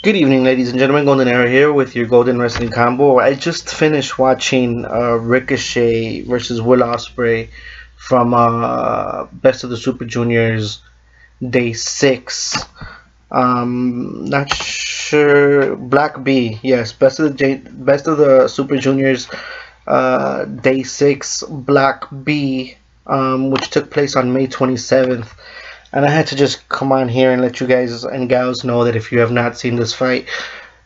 Good evening, ladies and gentlemen. Golden Era here with your Golden Wrestling Combo. I just finished watching Ricochet versus Will Ospreay from Best of the Super Juniors Day 6. Not sure. Black B, yes, Best of the Super Juniors Day 6 Black B, which took place on May 27th. And I had to just come on here and let you guys and gals know that if you have not seen this fight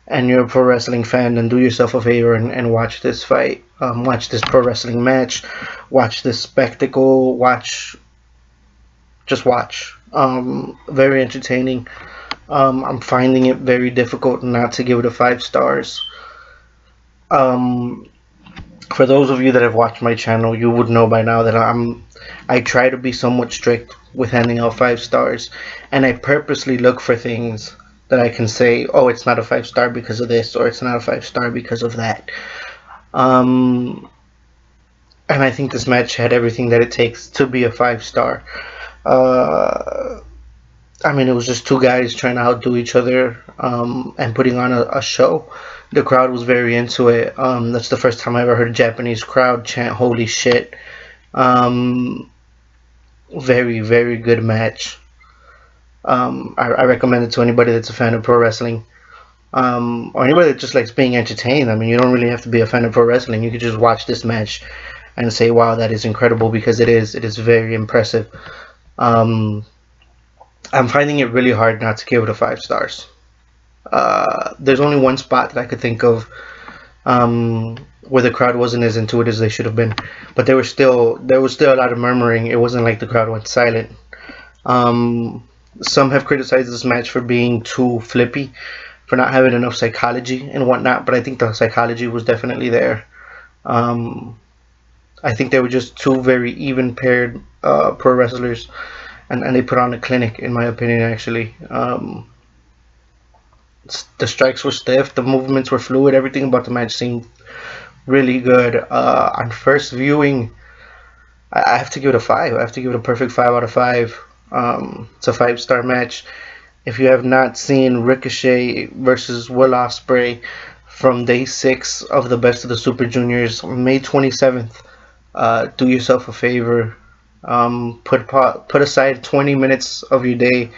and you're a pro wrestling fan, then do yourself a favor and watch this fight. Watch this pro wrestling match. Watch this spectacle. Just watch. Very entertaining. I'm finding it very difficult not to give it a 5 stars. Um, for those of you that have watched my channel, you would know by now that I try to be somewhat strict with handing out 5 stars, and I purposely look for things that I can say, oh, it's not a 5 star because of this, or it's not a 5 star because of that. And I think this match had everything that it takes to be a 5 star. I mean, it was just two guys trying to outdo each other and putting on a show. The crowd was very into it. That's the first time I ever heard a Japanese crowd chant "Holy shit!" Very, very good match. I recommend it to anybody that's a fan of pro wrestling, or anybody that just likes being entertained. I mean, you don't really have to be a fan of pro wrestling. You could just watch this match and say, "Wow, that is incredible," because it is. It is very impressive. Um, I'm finding it really hard not to give it a 5 stars. There's only one spot that I could think of where the crowd wasn't as into it as they should have been, but there was still a lot of murmuring. It wasn't like the crowd went silent. Some have criticized this match for being too flippy, for not having enough psychology and whatnot, but I think the psychology was definitely there. I think they were just two very even paired pro wrestlers, and they put on a clinic, in my opinion, actually. The strikes were stiff, the movements were fluid, everything about the match seemed really good. On first viewing, I have to give it a 5. I have to give it a perfect 5 out of 5. It's a 5 star match. If you have not seen Ricochet versus Will Ospreay from day 6 of the Best of the Super Juniors, May 27th, do yourself a favor. Put aside 20 minutes of your day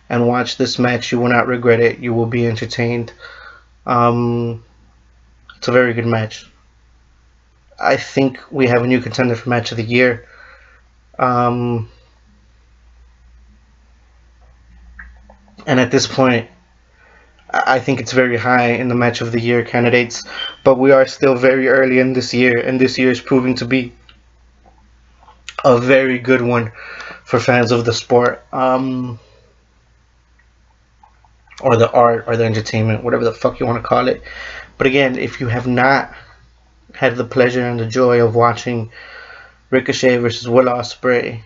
and watch this match. You will not regret it. You will be entertained. It's a very good match. I think we have a new contender for Match of the Year. And at this point, I think it's very high in the Match of the Year candidates. But we are still very early in this year, and this year is proving to be a very good one for fans of the sport. Or the art, or the entertainment, whatever the fuck you want to call it. But again, if you have not had the pleasure and the joy of watching Ricochet versus Will Ospreay,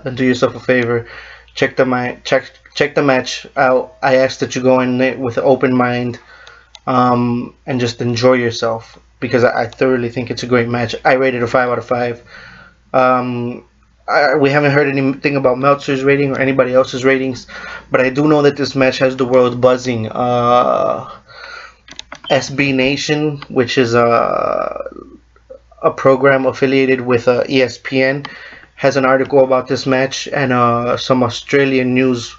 then do yourself a favor. Check the match out. I ask that you go in it with an open mind, and just enjoy yourself, because I thoroughly think it's a great match. I rated a 5 out of 5. We haven't heard anything about Meltzer's rating or anybody else's ratings, but I do know that this match has the world buzzing. SB Nation, which is a program affiliated with ESPN, has an article about this match, and some Australian news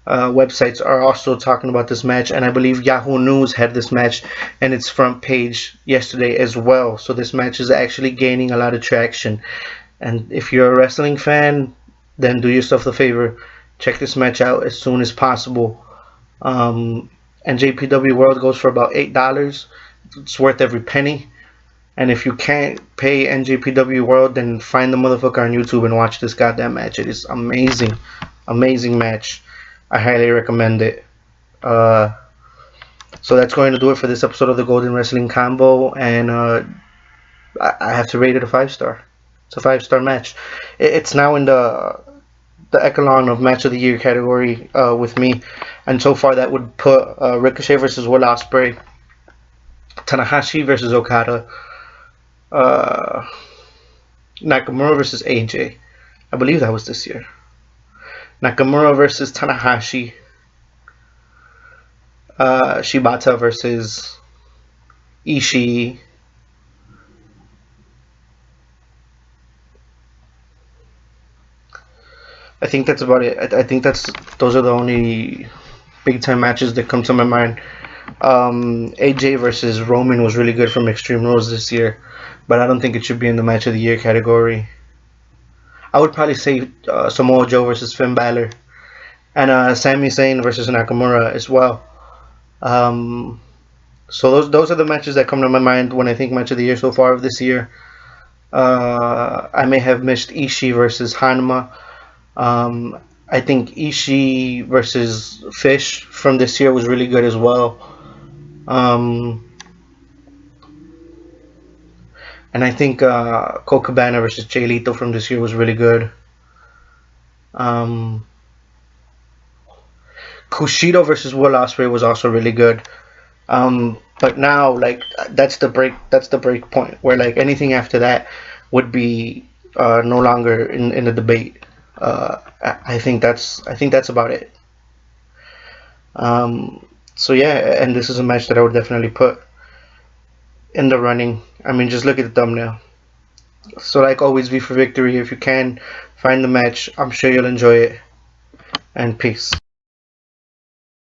websites are also talking about this match, and I believe Yahoo News had this match in its front page yesterday as well. So this match is actually gaining a lot of traction. And if you're a wrestling fan, then do yourself a favor. Check this match out as soon as possible. And JPW World goes for about $8. It's worth every penny. And if you can't pay NJPW World, then find the motherfucker on YouTube and watch this goddamn match. It is amazing. Amazing match. I highly recommend it. So that's going to do it for this episode of the Golden Wrestling Combo. And I have to rate it a 5 star. It's a 5 star match. It's now in the echelon of Match of the Year category with me, and so far that would put Ricochet versus Will Ospreay, Tanahashi versus Okada, Nakamura versus AJ. I believe that was this year. Nakamura versus Tanahashi, Shibata versus Ishii. I think that's about it. I think that's those are the only big time matches that come to my mind. AJ versus Roman was really good from Extreme Rules this year, but I don't think it should be in the match of the year category. I would probably say Samoa Joe versus Finn Balor and Sami Zayn versus Nakamura as well. Um, so those are the matches that come to my mind when I think match of the year so far of this year. I may have missed Ishii versus Hanma. Um, I think Ishii versus Fish from this year was really good as well. Um, and I think Colt Cabana versus Jay Lethal from this year was really good. Um, Kushida versus Will Ospreay was also really good. But now, like that's the break point where like anything after that would be no longer in the debate. I think that's about it. So yeah, and this is a match that I would definitely put in the running. I mean, just look at the thumbnail. So like always, be for victory if you can. Find the match. I'm sure you'll enjoy it. And peace.